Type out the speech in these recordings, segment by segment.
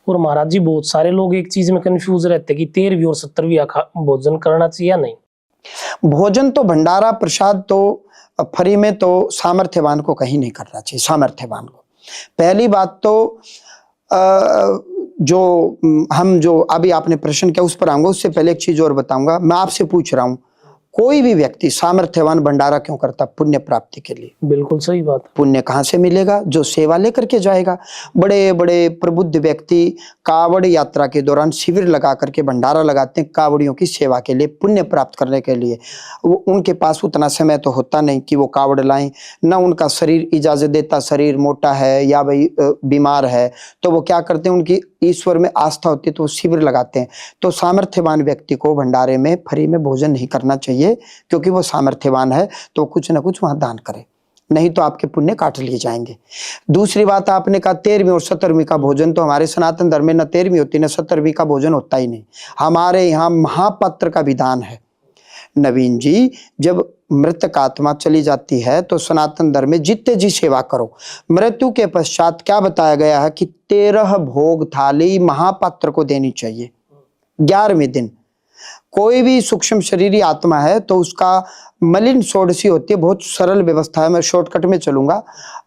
और महाराज जी बहुत सारे लोग एक चीज में कंफ्यूज रहते हैं कि 13वीं और 17वीं भोजन करना चाहिए या नहीं। भोजन तो भंडारा प्रसाद तो फ्री में तो सामर्थ्यवान को कहीं नहीं करना चाहिए। सामर्थ्यवान को पहली बात तो जो अभी आपने प्रश्न किया उस पर आऊंगा, उससे पहले एक चीज और बताऊंगा। मैं आपसे पूछ रहा हूं, कोई भी व्यक्ति सामर्थ्यवान भंडारा क्यों करता? पुण्य प्राप्ति के लिए। बिल्कुल सही बात। पुण्य कहाँ से मिलेगा? जो सेवा लेकर के जाएगा। बड़े बड़े प्रबुद्ध व्यक्ति कावड़ यात्रा के दौरान शिविर लगा करके भंडारा लगाते हैं कावड़ियों की सेवा के लिए, पुण्य प्राप्त करने के लिए। वो उनके पास उतना समय तो होता नहीं कि वो कावड़ लाएं, ना उनका शरीर इजाजत देता, शरीर मोटा है या भाई बीमार है, तो वो क्या करते हैं, उनकी ईश्वर में आस्था होती है तो वो शिविर लगाते हैं। तो सामर्थ्यवान व्यक्ति को भंडारे में फ्री में भोजन नहीं करना चाहिए, क्योंकि वो सामर्थ्यवान है तो कुछ ना कुछ वहां दान करे, नहीं तो आपके पुण्य काट लिए जाएंगे। दूसरी बात आपने कहा 13वीं और 17वीं का भोजन, तो हमारे सनातन धर्म में न 13वीं होती न 17वीं का भोजन होता ही नहीं। हमारे यहाँ महापात्र का विधान है। नवीन जी, जब मृतक आत्मा चली जाती है तो सनातन धर्म में जितने जी सेवा करो। मृत्यु के पश्चात क्या बताया गया है कि 13 भोग थाली महापात्र को देनी चाहिए 11वें दिन। कोई भी सूक्ष्म शरीरी आत्मा है तो उसका मलिन षोडशी होती है, बहुत सरल व्यवस्था है, मैं शॉर्टकट में चलूंगा।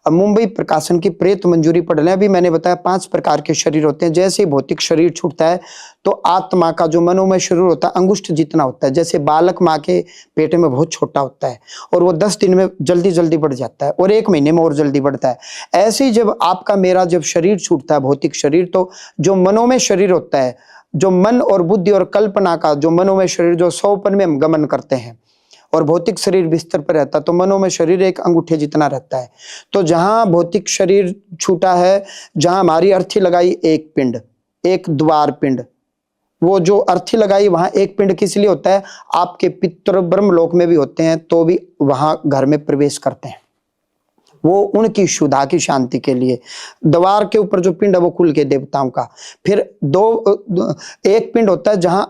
मुंबई प्रकाशन की प्रेत मंजूरी पढ़ लें। अभी मैंने बताया 5 प्रकार के शरीर होते हैं। जैसे ही भौतिक शरीर छूटता है तो आत्मा का जो मनोमय शरीर होता है अंगुष्ठ जितना होता है। जैसे बालक माँ के पेट में बहुत छोटा होता है और वो 10 दिन में जल्दी जल्दी बढ़ जाता है और 1 महीने में और जल्दी बढ़ता है। ऐसे ही जब आपका मेरा जब शरीर छूटता है भौतिक शरीर, तो जो मनोमय शरीर होता है, जो मन और बुद्धि और कल्पना का जो मनोमय शरीर, जो 100पन में हम गमन करते हैं, और भौतिक शरीर बिस्तर पर रहता है, तो मनोमय शरीर एक अंगूठे जितना रहता है। तो जहां भौतिक शरीर छूटा है, जहां हमारी अर्थी लगाई एक पिंड, एक द्वार पिंड, वो जो अर्थी लगाई वहां एक पिंड किस लिए होता है? आपके पितृ ब्रह्मलोक में भी होते हैं तो भी वहां घर में प्रवेश करते हैं, वो उनकी शुद्धा की शांति के लिए। द्वार के ऊपर जो पिंड है वो कुल के देवताओं का। फिर एक पिंड होता है जहां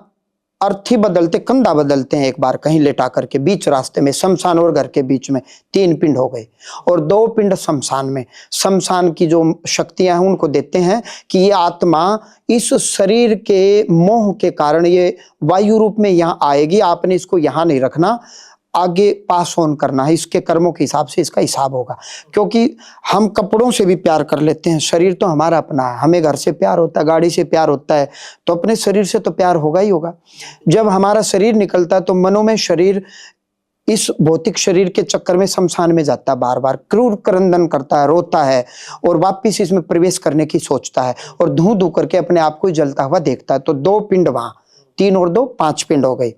अर्थी बदलते, कंधा बदलते हैं एक बार कहीं लेटा करके बीच रास्ते में, शमशान और घर के बीच में 3 पिंड हो गए। और 2 पिंड शमशान में, शमशान की जो शक्तियां हैं उनको देते हैं कि ये आत्मा इस शरीर के मोह के कारण ये वायु रूप में यहाँ आएगी, आपने इसको यहाँ नहीं रखना, आगे पास ऑन करना है, इसके कर्मों के हिसाब से इसका हिसाब होगा। क्योंकि हम कपड़ों से भी प्यार कर लेते हैं, शरीर तो हमारा अपना है, हमें घर से प्यार होता है, गाड़ी से प्यार होता है, तो अपने शरीर से तो प्यार होगा ही होगा। जब हमारा शरीर निकलता है तो मनोमय शरीर इस भौतिक शरीर के चक्कर में शमशान में जाता है, बार बार क्रूर क्रंदन करता है, रोता है और वापिस इसमें प्रवेश करने की सोचता है और धू धू करके अपने आप को जलता हुआ देखता है। तो 2 पिंड वहां, 3 और 2 5 पिंड हो गई।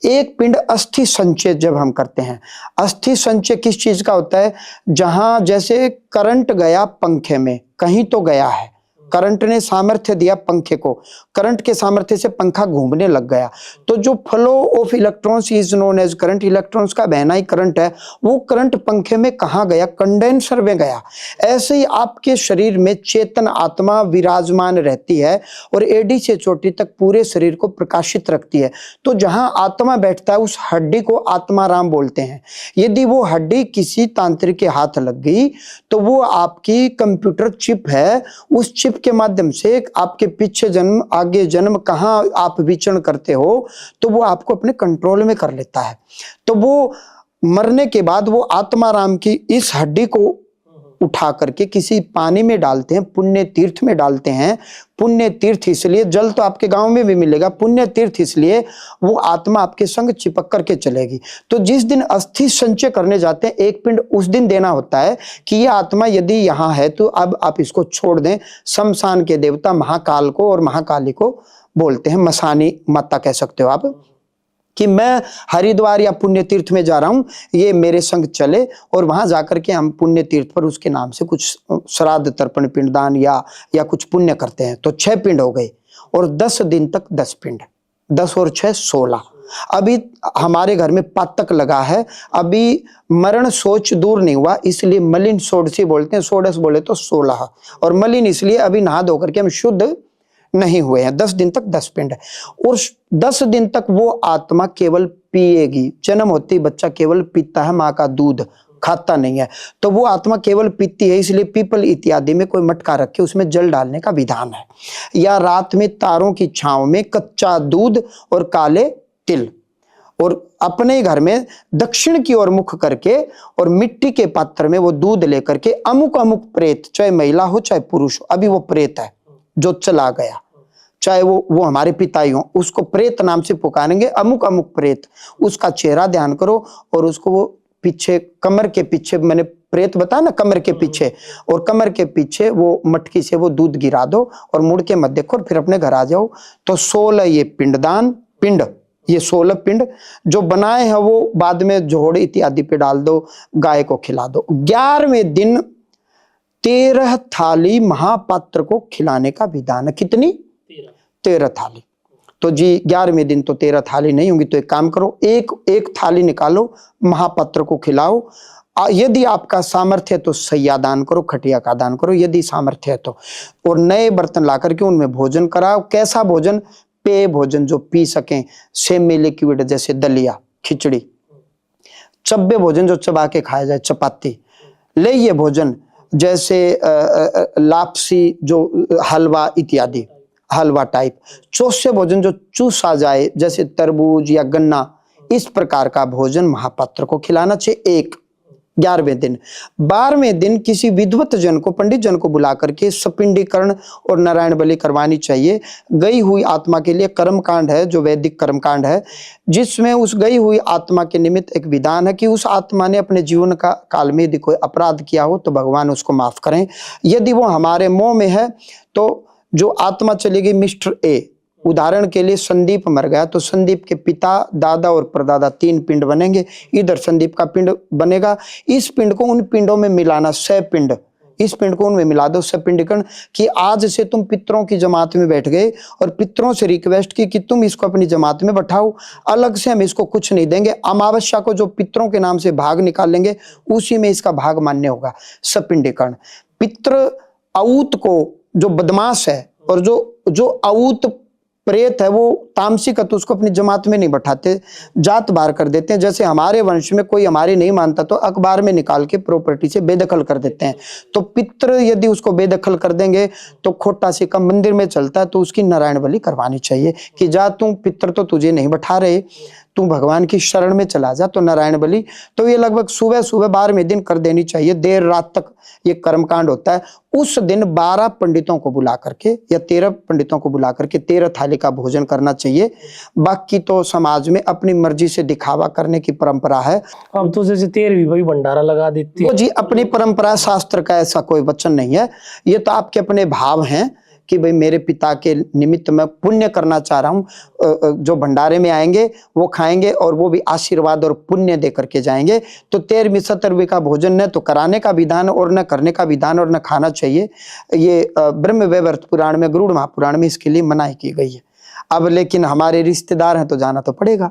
एक पिंड अस्थि संचय जब हम करते हैं, अस्थि संचय किस चीज का होता है? जहां जैसे करंट गया पंखे में, कहीं तो गया है, करंट ने सामर्थ्य दिया पंखे को, करंट के सामर्थ्य से पंखा घूमने लग गया, तो जो flow of electrons is known as current, electrons का बहना ही करंट है, वो करंट पंखे में कहाँ गया? कंडेंसर में गया। ऐसे ही आपके शरीर में चेतन आत्मा विराजमान रहती है और एडी से चोटी तक पूरे शरीर को प्रकाशित रखती है। तो जहां आत्मा बैठता है उस हड्डी को आत्माराम बोलते हैं। यदि वो हड्डी किसी तांत्रिक के हाथ लग गई तो वो आपकी कंप्यूटर चिप है, उस चिप के माध्यम से आपके पीछे जन्म आगे जन्म कहाँ आप विचरण करते हो तो वो आपको अपने कंट्रोल में कर लेता है। तो वो मरने के बाद वो आत्माराम की इस हड्डी को उठा करके किसी पानी में डालते हैं, पुण्य तीर्थ में डालते हैं। पुण्य तीर्थ इसलिए, जल तो आपके गांव में भी मिलेगा, पुण्य तीर्थ इसलिए वो आत्मा आपके संग चिपक करके चलेगी। तो जिस दिन अस्थि संचय करने जाते हैं, एक पिंड उस दिन देना होता है कि ये आत्मा यदि यहाँ है तो अब आप इसको छोड़ दें। शमशान के देवता महाकाल को और महाकाली को बोलते हैं, मसानी माता कह सकते हो आप, कि मैं हरिद्वार या पुण्य तीर्थ में जा रहा हूं, ये मेरे संग चले और वहां जाकर के हम पुण्य तीर्थ पर उसके नाम से कुछ श्राद्ध तर्पण पिंडदान या कुछ पुण्य करते हैं। तो 6 पिंड हो गए और 10 दिन तक 10 पिंड, 10 और 6 16। अभी हमारे घर में पातक लगा है, अभी मरण सोच दूर नहीं हुआ, इसलिए मलिन षोडशी बोलते हैं, षोडश बोले तो 16, और मलिन इसलिए अभी नहा धो करके हम शुद्ध नहीं हुए हैं। 10 दिन तक 10 पिंड है और 10 दिन तक वो आत्मा केवल पिएगी। जन्म होते ही बच्चा केवल पीता है माँ का दूध, खाता नहीं है, तो वो आत्मा केवल पीती है। इसलिए पीपल इत्यादि में कोई मटका रख के उसमें जल डालने का विधान है। या रात में तारों की छांव में कच्चा दूध और काले तिल, और अपने घर में दक्षिण की ओर मुख करके और मिट्टी के पात्र में वो दूध लेकर के अमुक अमुक प्रेत, चाहे महिला हो चाहे पुरुष हो, अभी वो प्रेत है जो चला गया, चाहे वो हमारे पिता ही हो, उसको प्रेत नाम से पुकारेंगे, अमुक अमुक प्रेत, उसका चेहरा ध्यान करो और उसको वो पीछे कमर के पीछे, मैंने प्रेत बताया ना कमर के पीछे, और कमर के पीछे वो मटकी से वो दूध गिरा दो और मुड़ के मत देखो और फिर अपने घर आ जाओ। तो 16 ये पिंडदान पिंड, ये 16 पिंड जो बनाए हैं वो बाद में जोड़ इत्यादि पे डाल दो, गाय को खिला दो। 11वें दिन 13 थाली महापात्र को खिलाने का विधान है। कितनी? 13 थाली। तो जी 11वें दिन तो 13 थाली नहीं होंगी, तो एक काम करो, एक थाली निकालो, महापात्र को खिलाओ। यदि आपका सामर्थ्य है तो सैया दान करो, खटिया का दान करो, यदि सामर्थ्य है तो, और नए बर्तन ला करके उनमें भोजन कराओ। कैसा भोजन? पेय भोजन, जो पी सकें, सेमी लिक्विड जैसे दलिया, खिचड़ी। चब्बे भोजन जो चबा के खाया जाए, चपाती। ले ये भोजन जैसे लापसी, जो हलवा इत्यादि, हलवा टाइप। चौसे भोजन जो चूसा जाए जैसे तरबूज या गन्ना, इस प्रकार का भोजन महापात्र को खिलाना चाहिए। 11वें दिन। 12वें दिन किसी विद्वत जन को, पंडित जन को बुला करके सपिंडीकरण और नारायण बलि करवानी चाहिए। गई हुई आत्मा के लिए कर्मकांड है, जो वैदिक कर्मकांड है, जिसमें उस गई हुई आत्मा के निमित्त एक विधान है कि उस आत्मा ने अपने जीवन का काल में यदि कोई अपराध किया हो तो भगवान उसको माफ करें। यदि वो हमारे मोह में है तो जो आत्मा चलेगी मिस्टर ए, उदाहरण के लिए संदीप मर गया तो संदीप के पिता, दादा और परदादा 3 पिंड बनेंगे। इधर संदीप का पिंड बनेगा, इस पिंड को उन पिंडों में मिलाना, 6 पिंड, इस पिंड को उनमें मिला दो, सपिंडीकरण, कि आज से तुम पितरों की जमात में बैठ गए और पितरों से रिक्वेस्ट की कि तुम इसको अपनी जमात में बैठाओ, अलग से हम इसको कुछ नहीं देंगे। अमावस्या को जो पितरों के नाम से भाग निकालेंगे उसी में इसका भाग मान्य होगा, सपिंडीकरण। पितृ आऊत को, जो बदमाश है और जो आऊत प्रेत है वो तामसिक है, तो उसको अपनी जमात में नहीं बैठाते, जात बाहर कर देते हैं। जैसे हमारे वंश में कोई हमारी नहीं मानता तो अखबार में निकाल के प्रॉपर्टी से बेदखल कर देते हैं। तो पितृ यदि उसको बेदखल कर देंगे तो खोटा सिक्का मंदिर में चलता है, तो उसकी नारायण बलि करवानी चाहिए कि जा तू, पितृ तो तुझे नहीं बैठा रहे, तू भगवान की शरण में चला जा, तो नारायण बलि। तो ये लगभग सुबह 12वें दिन कर देनी चाहिए, देर रात तक ये कर्मकांड होता है। उस दिन 12 पंडितों को बुला करके या 13 पंडितों को बुला करके 13 थाली का भोजन करना चाहिए। बाकी तो समाज में अपनी मर्जी से दिखावा करने की परंपरा है। अब तो जैसे 13वीं भाई भंडारा लगा देती है, तो जी अपनी परंपरा, शास्त्र का ऐसा कोई वचन नहीं है, ये तो आपके अपने भाव हैं कि भाई मेरे पिता के निमित्त मैं पुण्य करना चाह रहा हूँ। जो भंडारे में आएंगे वो खाएंगे और वो भी आशीर्वाद और पुण्य दे करके जाएंगे। तो 13वीं 17वीं का भोजन न तो कराने का विधान और न करने का विधान और न खाना चाहिए। ये ब्रह्म वैवर्त पुराण में, गरुड़ महापुराण में इसके लिए मनाही की गई है। अब लेकिन हमारे रिश्तेदार हैं तो जाना तो पड़ेगा।